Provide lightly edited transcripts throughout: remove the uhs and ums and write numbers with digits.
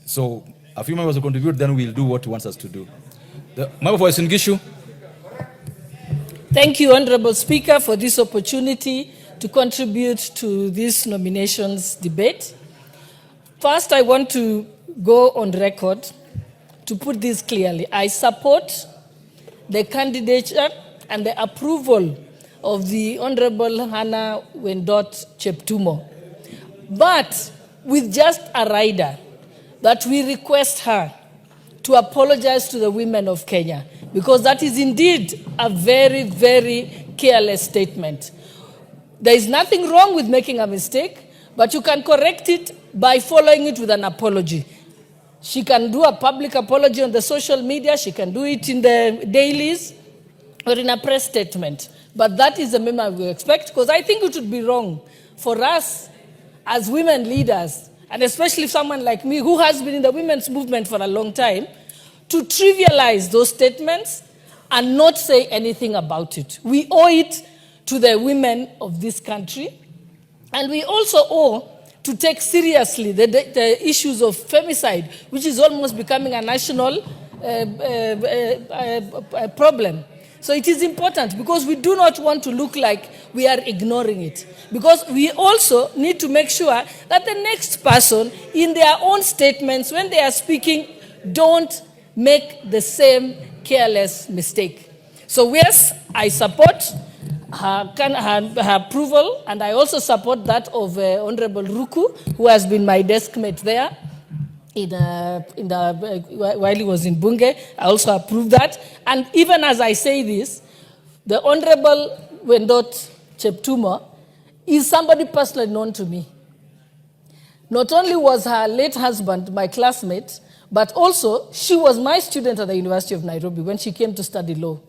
So a few members will contribute, then we'll do what he wants us to do. The member for Singishu. Thank you, Honorable Speaker, for this opportunity to contribute to this nominations debate. First, I want to go on record to put this clearly. I support the candidature and the approval of the Honorable Hannah Wendot Cheptumo, but with just a rider that we request her to apologize to the women of Kenya, because that is indeed a very, very careless statement. There is nothing wrong with making a mistake, but you can correct it by following it with an apology. She can do a public apology on the social media, she can do it in the dailies or in a press statement. But that is the minimum we expect, because I think it would be wrong for us as women leaders, and especially someone like me who has been in the women's movement for a long time, to trivialize those statements and not say anything about it. We owe it to the women of this country, and we also owe to take seriously the issues of femicide, which is almost becoming a national problem. So it is important, because we do not want to look like we are ignoring it. Because we also need to make sure that the next person, in their own statements, when they are speaking, don't make the same careless mistake. So yes, I support her approval, and I also support that of Honorable Ruku, who has been my desk mate there while he was in Bunge. I also approve that. And even as I say this, the Honorable Wendot Cheptumo is somebody personally known to me. Not only was her late husband my classmate, but also she was my student at the University of Nairobi when she came to study law.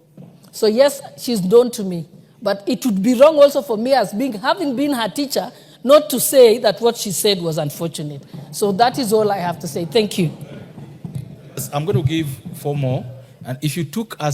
So yes, she's known to me. But it would be wrong also for me, as having been her teacher, not to say that what she said was unfortunate. So that is all I have to say. Thank you. I'm going to give 4 more. And if you took us